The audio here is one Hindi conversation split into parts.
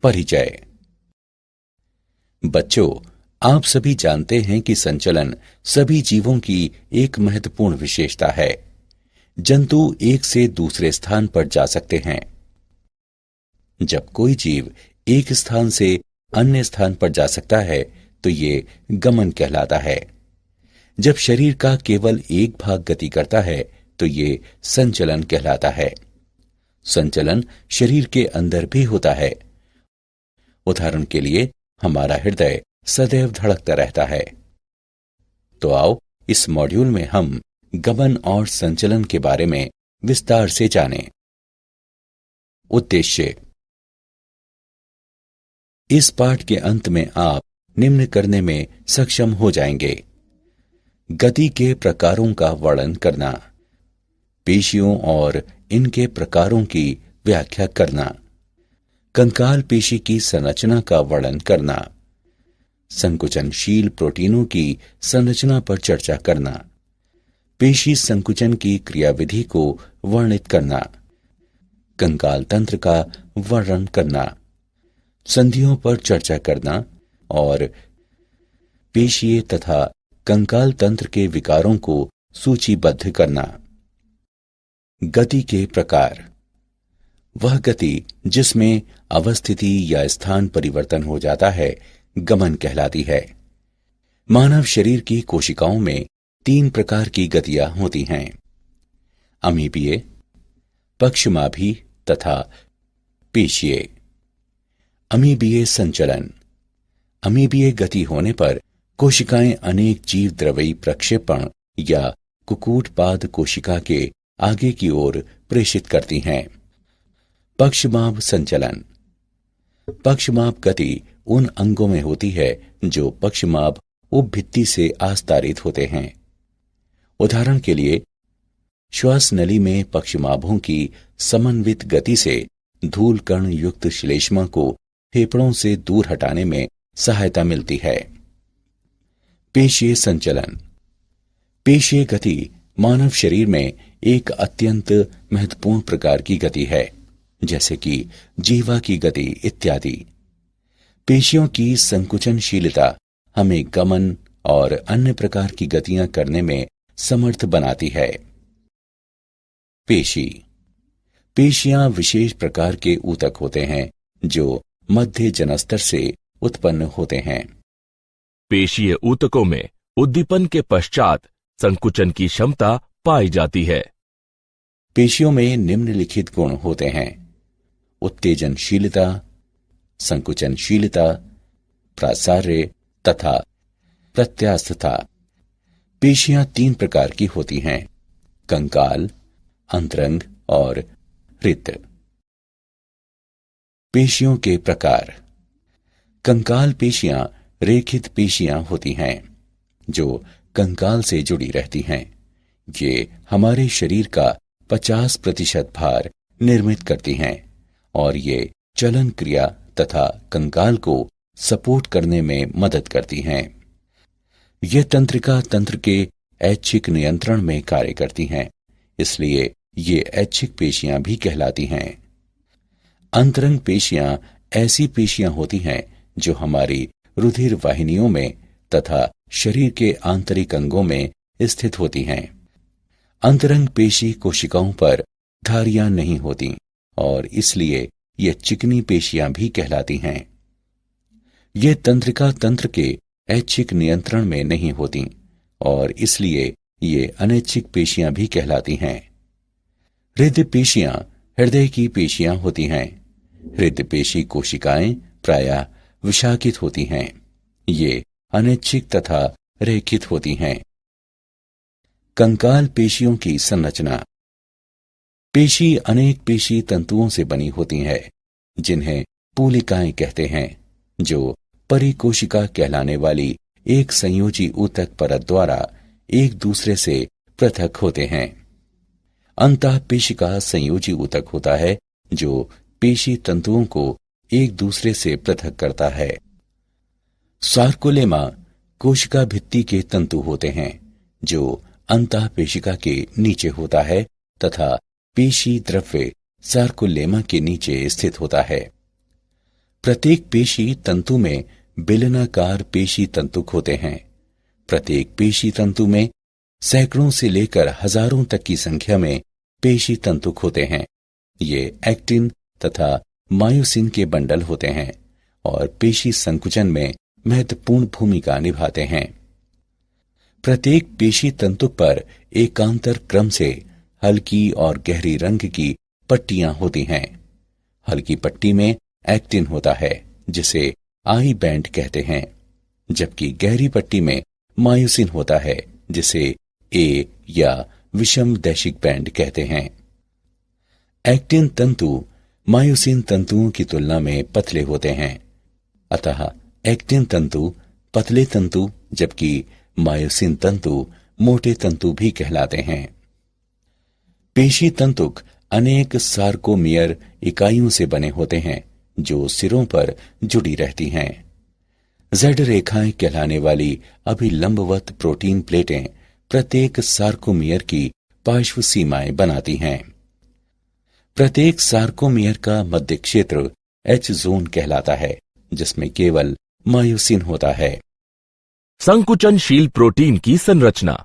परिचय। बच्चों, आप सभी जानते हैं कि संचलन सभी जीवों की एक महत्वपूर्ण विशेषता है। जंतु एक से दूसरे स्थान पर जा सकते हैं। जब कोई जीव एक स्थान से अन्य स्थान पर जा सकता है तो ये गमन कहलाता है। जब शरीर का केवल एक भाग गति करता है तो ये संचलन कहलाता है। संचलन शरीर के अंदर भी होता है। उदाहरण के लिए हमारा हृदय सदैव धड़कता रहता है। तो आओ इस मॉड्यूल में हम गमन और संचलन के बारे में विस्तार से जानें। उद्देश्य। इस पाठ के अंत में आप निम्न करने में सक्षम हो जाएंगे: गति के प्रकारों का वर्णन करना, पेशियों और इनके प्रकारों की व्याख्या करना, कंकाल पेशी की संरचना का वर्णन करना, संकुचनशील प्रोटीनों की संरचना पर चर्चा करना, पेशी संकुचन की क्रियाविधि को वर्णित करना, कंकाल तंत्र का वर्णन करना, संधियों पर चर्चा करना और पेशीय तथा कंकाल तंत्र के विकारों को सूचीबद्ध करना। गति के प्रकार। वह गति जिसमें अवस्थिति या स्थान परिवर्तन हो जाता है गमन कहलाती है। मानव शरीर की कोशिकाओं में 3 प्रकार की गतियां होती हैं: अमीबीय, पक्षमाभी तथा पेशीय। अमीबीय संचलन। अमीबीय गति होने पर कोशिकाएं अनेक जीव द्रव्यी प्रक्षेपण या कुकुटपाद कोशिका के आगे की ओर प्रेषित करती हैं। पक्षमाभ संचलन। पक्षमाभ गति उन अंगों में होती है जो पक्षमाभ उपभित्ति से आस्तारित होते हैं। उदाहरण के लिए श्वास नली में पक्षमाभों की समन्वित गति से धूल कण युक्त श्लेष्मा को फेफड़ों से दूर हटाने में सहायता मिलती है। पेशीय संचलन। पेशीय गति मानव शरीर में एक अत्यंत महत्वपूर्ण प्रकार की गति है, जैसे कि जीवा की गति इत्यादि। पेशियों की संकुचनशीलता हमें गमन और अन्य प्रकार की गतियां करने में समर्थ बनाती है। पेशी। पेशियां विशेष प्रकार के ऊतक होते हैं जो मध्य जनस्तर से उत्पन्न होते हैं। पेशीय ऊतकों में उद्दीपन के पश्चात संकुचन की क्षमता पाई जाती है। पेशियों में निम्नलिखित गुण होते हैं: उत्तेजनशीलता, संकुचनशीलता, प्रासार्य तथा प्रत्यास्थता। पेशियां 3 प्रकार की होती हैं: कंकाल, अंतरंग और हृत। पेशियों के प्रकार। कंकाल पेशियां रेखित पेशियां होती हैं जो कंकाल से जुड़ी रहती हैं। ये हमारे शरीर का 50% भार निर्मित करती हैं और ये चलन क्रिया तथा कंकाल को सपोर्ट करने में मदद करती हैं। ये तंत्रिका तंत्र के ऐच्छिक नियंत्रण में कार्य करती हैं, इसलिए ये ऐच्छिक पेशियां भी कहलाती हैं। अंतरंग पेशियां ऐसी पेशियां होती हैं जो हमारी रुधिर वाहिनियों में तथा शरीर के आंतरिक अंगों में स्थित होती हैं। अंतरंग पेशी कोशिकाओं पर धारियां नहीं होती और इसलिए ये चिकनी पेशियां भी कहलाती हैं। ये तंत्रिका तंत्र के ऐच्छिक नियंत्रण में नहीं होती और इसलिए ये अनैच्छिक पेशियां भी कहलाती हैं। हृदय पेशियां हृदय की पेशियां होती हैं। हृदय पेशी कोशिकाएं प्रायः विशाखित होती हैं। ये अनैच्छिक तथा रेखित होती हैं। कंकाल पेशियों की संरचना। पेशी अनेक पेशी तंतुओं से बनी होती है जिन्हें पूलिकाएं कहते हैं, जो परिकोशिका कहलाने वाली एक संयोजी ऊतक परत द्वारा एक दूसरे से पृथक होते हैं। अंतःपेशिका संयोजी ऊतक होता है जो पेशी तंतुओं को एक दूसरे से पृथक करता है। सार्कोलेमा कोशिका भित्ति के तंतु होते हैं जो अंतःपेशिका के नीचे होता है तथा पेशी द्रव्य सार्कोलेमा के नीचे स्थित होता है। प्रत्येक पेशी तंतु में बेलनाकार पेशी तंतुक होते हैं। प्रत्येक पेशी तंतु में सैकड़ों से लेकर हजारों तक की संख्या में पेशी तंतुक होते हैं। ये एक्टिन तथा मायोसिन के बंडल होते हैं और पेशी संकुचन में महत्वपूर्ण भूमिका निभाते हैं। प्रत्येक पेशी तंतुक पर एकांतर क्रम से हल्की और गहरी रंग की पट्टियां होती हैं। हल्की पट्टी में एक्टिन होता है जिसे आई बैंड कहते हैं, जबकि गहरी पट्टी में मायोसिन होता है जिसे ए या विषम दैशिक बैंड कहते हैं। एक्टिन तंतु मायोसिन तंतुओं की तुलना में पतले होते हैं, अतः एक्टिन तंतु पतले तंतु जबकि मायोसिन तंतु मोटे तंतु भी कहलाते हैं। पेशी तंतुक अनेक सार्कोमियर इकाइयों से बने होते हैं जो सिरों पर जुड़ी रहती हैं। जेड रेखाएं कहलाने वाली अभिलंबवत प्रोटीन प्लेटें प्रत्येक सार्कोमियर की पार्श्व सीमाएं बनाती हैं। प्रत्येक सार्कोमियर का मध्य क्षेत्र एच जोन कहलाता है जिसमें केवल मायोसिन होता है। संकुचनशील प्रोटीन की संरचना।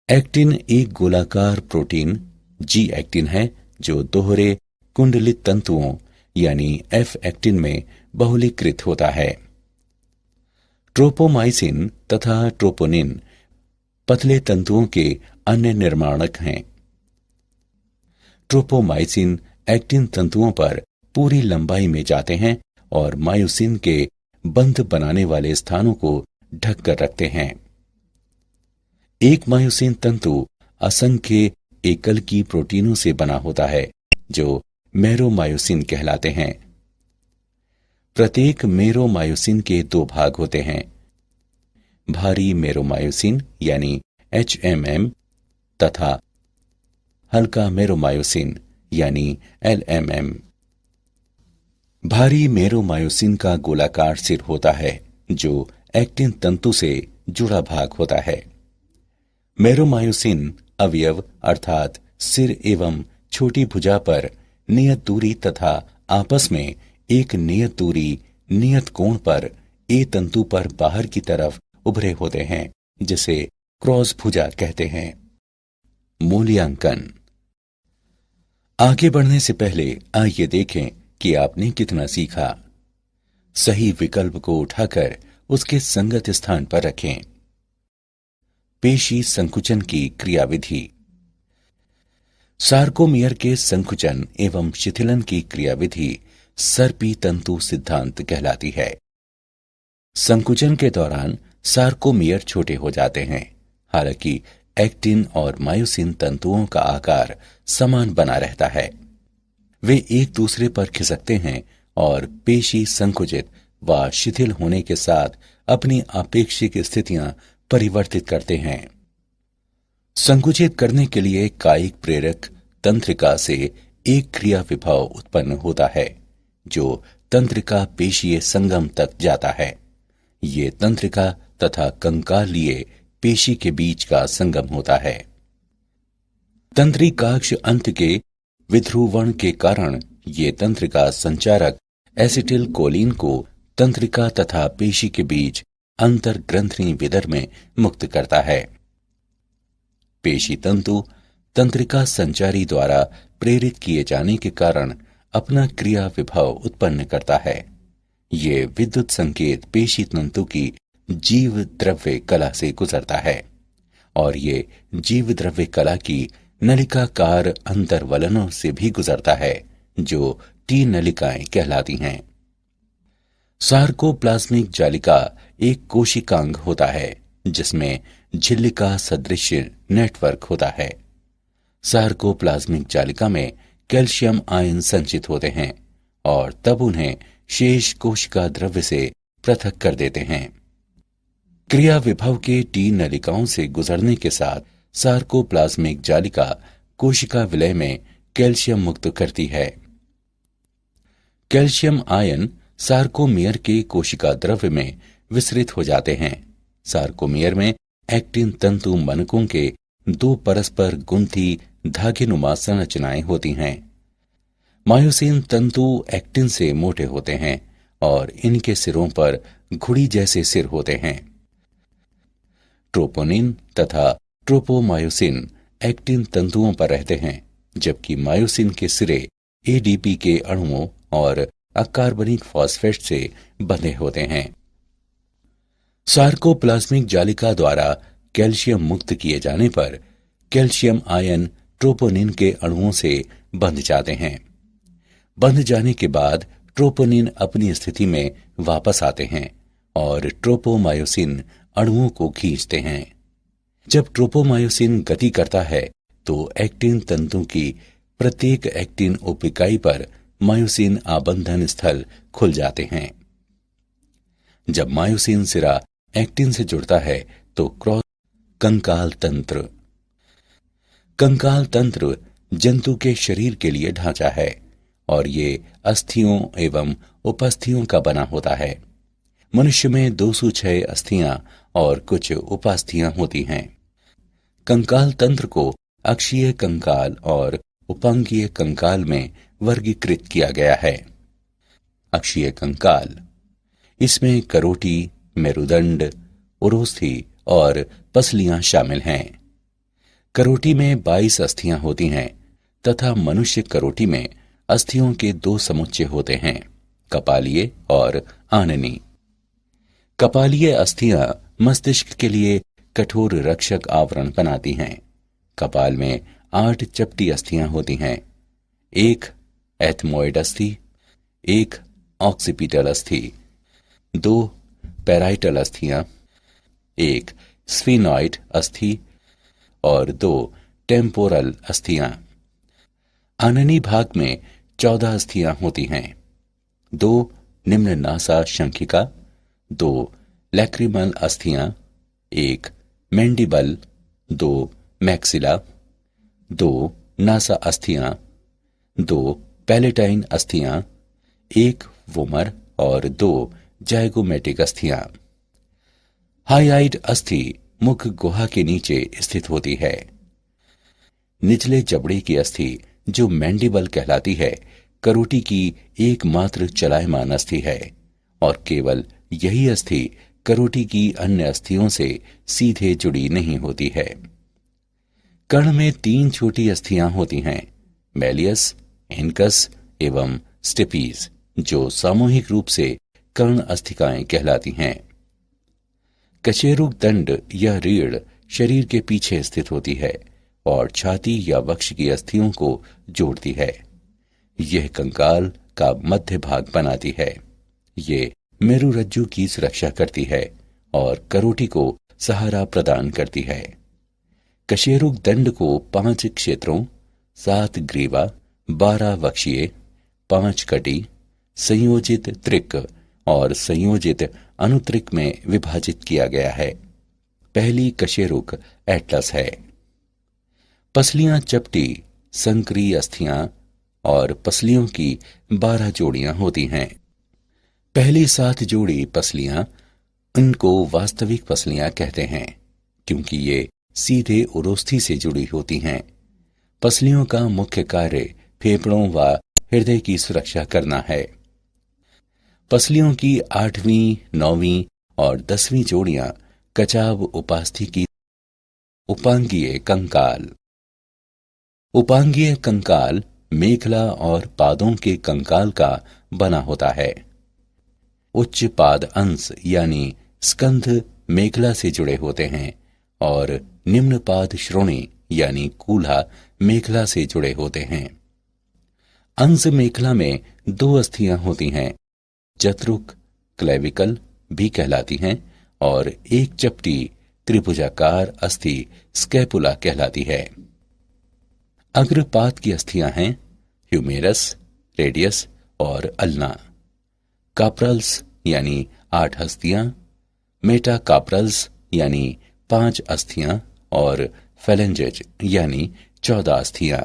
एक्टिन एक गोलाकार प्रोटीन जी एक्टिन है जो दोहरे कुंडलित तंतुओं यानी एफ एक्टिन में बहुलीकृत होता है। ट्रोपोमाइसिन तथा ट्रोपोनिन पतले तंतुओं के अन्य निर्माणक हैं। ट्रोपोमाइसिन एक्टिन तंतुओं पर पूरी लंबाई में जाते हैं और मायोसिन के बंध बनाने वाले स्थानों को ढक कर रखते हैं। एक मायोसिन तंतु असंख्य एकल की प्रोटीनों से बना होता है जो मेरोमायोसिन कहलाते हैं। प्रत्येक मेरोमायोसिन के दो भाग होते हैं, भारी मेरोमायोसिन यानी HMM तथा हल्का मेरोमायोसिन यानी LMM। भारी मेरोमायोसिन का गोलाकार सिर होता है जो एक्टिन तंतु से जुड़ा भाग होता है। मेरोमायोसिन अवयव अर्थात सिर एवं छोटी भुजा पर नियत दूरी तथा आपस में एक नियत दूरी नियत कोण पर ए तंतु पर बाहर की तरफ उभरे होते हैं जिसे क्रॉस भुजा कहते हैं। मूल्यांकन। आगे बढ़ने से पहले आइए देखें कि आपने कितना सीखा। सही विकल्प को उठाकर उसके संगत स्थान पर रखें। पेशी संकुचन की क्रियाविधि। सार्कोमियर के संकुचन एवं शिथिलन की क्रियाविधि सर्पी तंतु सिद्धांत कहलाती है। संकुचन के दौरान सार्कोमियर छोटे हो जाते हैं, हालांकि एक्टिन और मायोसिन तंतुओं का आकार समान बना रहता है। वे एक दूसरे पर खिसकते हैं और पेशी संकुचित व शिथिल होने के साथ अपनी आपेक्षिक स्थितियां परिवर्तित करते हैं। संकुचित करने के लिए कायिक प्रेरक तंत्रिका से एक क्रिया विभव उत्पन्न होता है जो तंत्रिका पेशीय संगम तक जाता है। ये तंत्रिका तथा कंकालीय पेशी के बीच का संगम होता है। तंत्रिकाक्ष अंत के विध्रुवण के कारण ये तंत्रिका संचारक एसिटिल कोलिन को तंत्रिका तथा पेशी के बीच अंतर्ग्रंथि विदर में मुक्त करता है। पेशी तंतु तंत्रिका संचारी द्वारा प्रेरित किए जाने के कारण अपना क्रिया विभव उत्पन्न करता है। ये विद्युत संकेत पेशी तंतु की जीव द्रव्य कला से गुजरता है और ये जीव द्रव्य कला की नलिकाकार अंतर्वलनों से भी गुजरता है जो टी नलिकाएं कहलाती हैं। सार्कोप्लाज्मिक जालिका एक कोशिकांग होता है जिसमें झिल्लिका सदृश नेटवर्क होता है। सार्कोप्लाज्मिक जालिका में कैल्शियम आयन संचित होते हैं और तब उन्हें शेष कोशिका द्रव्य से पृथक कर देते हैं। क्रिया विभव के टी नलिकाओं से गुजरने के साथ सार्कोप्लाज्मिक जालिका कोशिका विलय में कैल्शियम मुक्त करती है। कैल्शियम आयन सार्कोमियर के कोशिका द्रव्य में विसरित हो जाते हैं। सार्कोमियर में एक्टिन तंतु मनकों के दो परस्पर गुंथी धागेनुमा संरचनाएं होती हैं। मायोसिन तंतु एक्टिन से मोटे होते हैं और इनके सिरों पर घुड़ी जैसे सिर होते हैं। ट्रोपोनिन तथा ट्रोपोमायोसिन एक्टिन तंतुओं पर रहते हैं, जबकि मायोसिन के सिरे एडीपी के अणुओं और अकार्बनिक फॉस्फेट से बंधे होते हैं। सार्कोप्लाज्मिक जालिका द्वारा कैल्शियम मुक्त किए जाने पर कैल्शियम आयन ट्रोपोनिन के अणुओं से बंध जाते हैं। बंध जाने के बाद ट्रोपोनिन अपनी स्थिति में वापस आते हैं और ट्रोपोमायोसिन अणुओं को खींचते हैं। जब ट्रोपोमायोसिन गति करता है तो एक्टिन तंतु की प्रत्येक एक्टिन उप-इकाई पर मायोसिन आबंधन स्थल खुल जाते हैं। जब मायोसिन सिरा एक्टिन से जुड़ता है तो क्रॉस कंकाल तंत्र। कंकाल तंत्र जंतु के शरीर के लिए ढांचा है और ये अस्थियों एवं उपास्थियों का बना होता है। मनुष्य में 206 अस्थियां और कुछ उपास्थियां होती हैं। कंकाल तंत्र को अक्षीय कंकाल और उपांगीय कंकाल में वर्गीकृत किया गया है। अक्षीय कंकाल, इसमें करोटी, मेरुदंड, उरोस्थि और पसलियां शामिल हैं। करोटी में 22 अस्थियां होती हैं तथा मनुष्य करोटी में अस्थियों के 2 समुच्चय होते हैं, कपालीय और आननी। कपालीय अस्थियां मस्तिष्क के लिए कठोर रक्षक आवरण बनाती हैं। कपाल में 8 चपटी अस्थियां होती हैं, एक एथमोइड अस्थि, एक ऑक्सीपिटल अस्थि, 2 पैराइटल अस्थियां, एक स्फीनॉइड अस्थि और 2 टेम्पोरल अस्थियां। आननी भाग में 14 अस्थियां होती हैं, 2 निम्न नासा शंखिका, 2 लैक्रिमल अस्थियां, एक मैंडिबल, 2 मैक्सिला, 2 नासा अस्थियां, 2 पैलेटाइन अस्थियां, एक वोमर और 2 जाइगोमेटिक अस्थियां। हाइआइड अस्थि मुख गुहा के नीचे स्थित होती है। निचले जबड़े की अस्थि, जो मैंडिबल कहलाती है, करोटी की एकमात्र चलायमान अस्थि है और केवल यही अस्थि करोटी की अन्य अस्थियों से सीधे जुड़ी नहीं होती है। कर्ण में 3 छोटी अस्थियां होती हैं, मैलियस, इनकस एवं स्टेपीज, जो सामूहिक रूप से कर्ण अस्थिकाएं कहलाती हैं। कशेरुक दंड या रीढ़ शरीर के पीछे स्थित होती है और छाती या वक्ष की अस्थियों को जोड़ती है। यह कंकाल का मध्य भाग बनाती है। ये मेरुरज्जु की सुरक्षा करती है और करोटी को सहारा प्रदान करती है। कशेरुक दंड को 5 क्षेत्रों, 7 ग्रीवा, 12 वक्षीय, 5 कटी, संयोजित त्रिक और संयोजित अनुत्रिक में विभाजित किया गया है। पहली कशेरुक एटलस है। पसलियां चपटी, संकरी अस्थियां और पसलियों की 12 जोड़ियां होती हैं। पहली 7 जोड़ी पसलियां, इनको वास्तविक पसलियां कहते हैं क्योंकि ये सीधे उरोस्थि से जुड़ी होती हैं। पसलियों का मुख्य कार्य फेफड़ों व हृदय की सुरक्षा करना है। पसलियों की 8वीं, 9वीं और 10वीं जोड़ियां कचाव उपास्थि की। उपांगीय कंकाल। उपांगीय कंकाल मेखला और पादों के कंकाल का बना होता है। उच्च पाद अंश यानी स्कंध मेखला से जुड़े होते हैं और निम्न पाद श्रोणी यानी कूल्हा मेखला से जुड़े होते हैं। अंश मेखला में 2 अस्थियां होती हैं, जत्रुक क्लेविकल भी कहलाती हैं और एक चपटी त्रिभुजाकार अस्थि स्कैपुला कहलाती है। अग्रपाद की अस्थियां हैं ह्यूमेरस, रेडियस और अल्ना। काप्रल्स यानी 8 अस्थियां, मेटाकाप्रल्स यानी 5 अस्थियां और फेलेंजेज यानी 14 अस्थियां।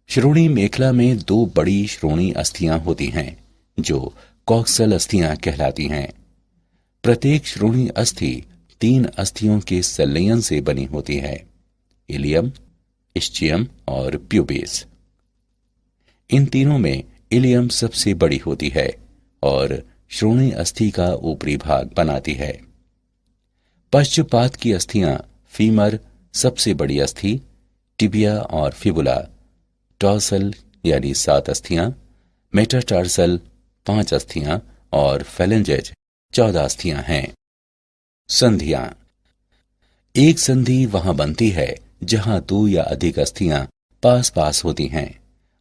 श्रोणी मेखला में 2 बड़ी श्रोणी अस्थियां होती हैं जो कॉक्सल अस्थियां कहलाती हैं। प्रत्येक श्रोणी अस्थि 3 अस्थियों के संलयन से बनी होती है, इलियम, इस्चियम और प्यूबिस। इन तीनों में इलियम सबसे बड़ी होती है और श्रोणी अस्थि का ऊपरी भाग बनाती है। पश्चपाद की अस्थियां फीमर सबसे बड़ी अस्थि, टिबिया और फिबुला, टॉर्सल यानी 7 अस्थियां, मेटाटार्सल 5 अस्थियां और फेलेंजेज 14 अस्थियां हैं। संधियां। एक संधि वहां बनती है जहां 2 या अधिक अस्थियां पास पास होती हैं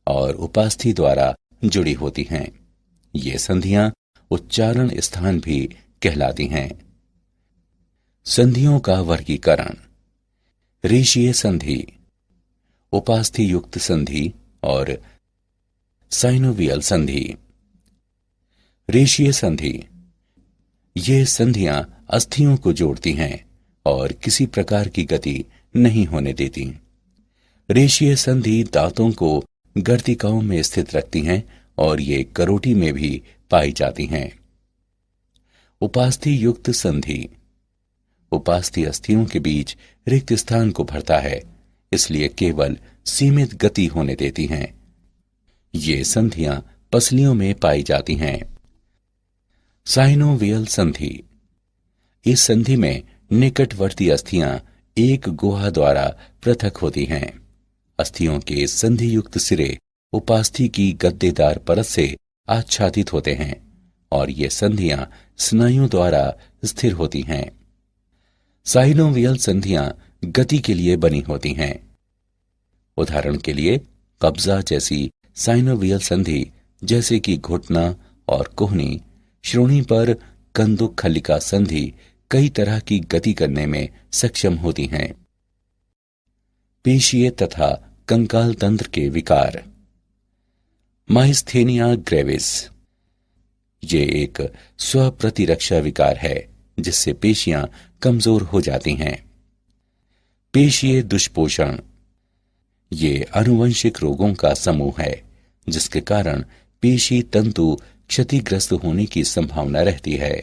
और उपास्थि द्वारा जुड़ी होती हैं। ये संधियां उच्चारण स्थान भी कहलाती हैं। संधियों का वर्गीकरण। रेशीय संधि, उपास्थि युक्त संधि और साइनोवियल संधि। रेशीय संधि, ये संधियां अस्थियों को जोड़ती हैं और किसी प्रकार की गति नहीं होने देती। रेशीय संधि दांतों को गर्तिकाओं में स्थित रखती हैं और ये करोटी में भी पाई जाती हैं। उपास्थि युक्त संधि, उपास्थि अस्थियों के बीच रिक्त स्थान को भरता है, इसलिए केवल सीमित गति होने देती हैं। ये संधियां पसलियों में पाई जाती हैं। साइनोवियल संधि, इस संधि में निकटवर्ती अस्थियां एक गुहा द्वारा पृथक होती हैं। अस्थियों के संधि युक्त सिरे उपास्थि की गद्देदार परत से आच्छादित होते हैं और ये संधियां स्नायुओं द्वारा स्थिर होती हैं। साइनोवियल संधियां गति के लिए बनी होती हैं। उदाहरण के लिए कब्जा जैसी साइनोवियल संधि, जैसे कि घुटना और कोहनी, श्रोणी पर कंदुक खलिका संधि कई तरह की गति करने में सक्षम होती हैं। पेशीय तथा कंकाल तंत्र के विकार। माइस्थेनिया ग्रेविस, ये एक स्वप्रतिरक्षा विकार है जिससे पेशियां कमजोर हो जाती हैं। पेशीय दुष्पोषण, ये आनुवंशिक रोगों का समूह है जिसके कारण पेशी तंतु क्षतिग्रस्त होने की संभावना रहती है।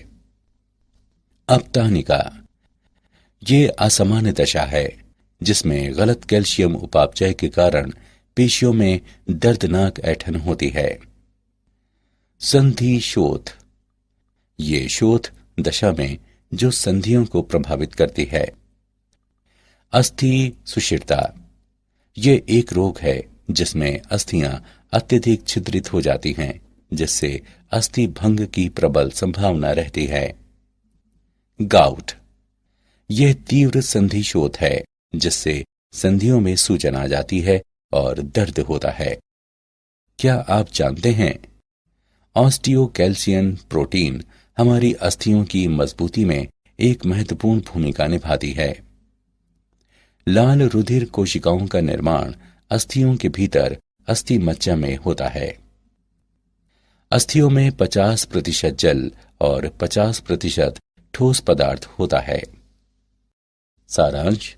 अपतानिका, ये असामान्य दशा है जिसमें गलत कैल्शियम उपापचय के कारण पेशियों में दर्दनाक ऐंठन होती है। संधि शोथ, ये शोथ दशा में जो संधियों को प्रभावित करती है। अस्थि सुषिरता, ये एक रोग है जिसमें अस्थियां अत्यधिक छिद्रित हो जाती हैं, जिससे अस्थि भंग की प्रबल संभावना रहती है। गाउट, यह तीव्र संधि शोथ है जिससे संधियों में सूजन आ जाती है और दर्द होता है। क्या आप जानते हैं ऑस्टियोकैल्सियन प्रोटीन हमारी अस्थियों की मजबूती में एक महत्वपूर्ण भूमिका निभाती है। लाल रुधिर कोशिकाओं का निर्माण अस्थियों के भीतर अस्थि मज्जा में होता है। अस्थियों में 50% जल और 50% ठोस पदार्थ होता है। सारांश।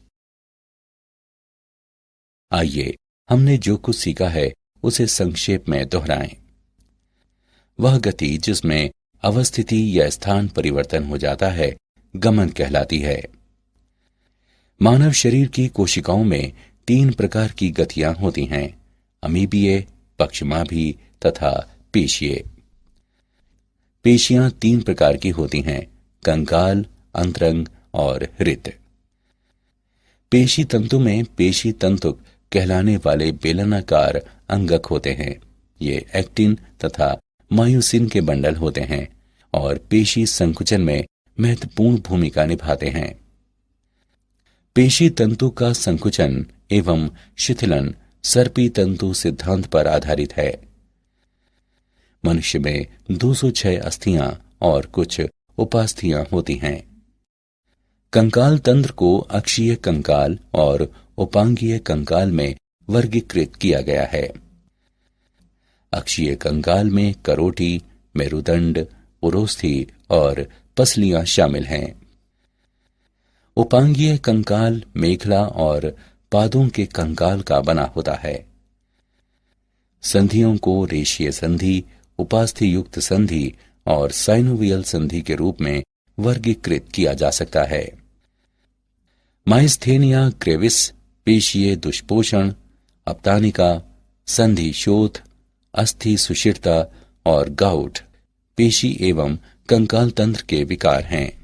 आइए हमने जो कुछ सीखा है उसे संक्षेप में दोहराएं। वह गति जिसमें अवस्थिति या स्थान परिवर्तन हो जाता है गमन कहलाती है। मानव शरीर की कोशिकाओं में 3 प्रकार की गतियां होती हैं, अमीबीय, पक्षमाभी तथा पेशीय। पेशियां 3 प्रकार की होती हैं, कंकाल, अंतरंग और हृत। पेशी तंतु में पेशी तंतुक कहलाने वाले बेलनाकार अंगक होते हैं। ये एक्टिन तथा मायोसिन के बंडल होते हैं और पेशी संकुचन में महत्वपूर्ण भूमिका निभाते हैं। पेशी तंतु का संकुचन एवं शिथिलन सर्पी तंतु सिद्धांत पर आधारित है। मनुष्य में 206 अस्थियां और कुछ उपास्थियां होती हैं। कंकाल तंत्र को अक्षीय कंकाल और उपांगीय कंकाल में वर्गीकृत किया गया है। अक्षीय कंकाल में करोटी, मेरुदंड, उरोस्थि और पसलियां शामिल हैं। उपांगीय कंकाल मेखला और पादों के कंकाल का बना होता है। संधियों को रेशीय संधि, उपास्थि युक्त संधि और साइनोवियल संधि के रूप में वर्गीकृत किया जा सकता है। माइस्थेनिया ग्रेविस पेशीय दुष्पोषण, अपतानिका, संधि शोथ, अस्थि सुषिरता और गाउट पेशी एवं कंकाल तंत्र के विकार हैं।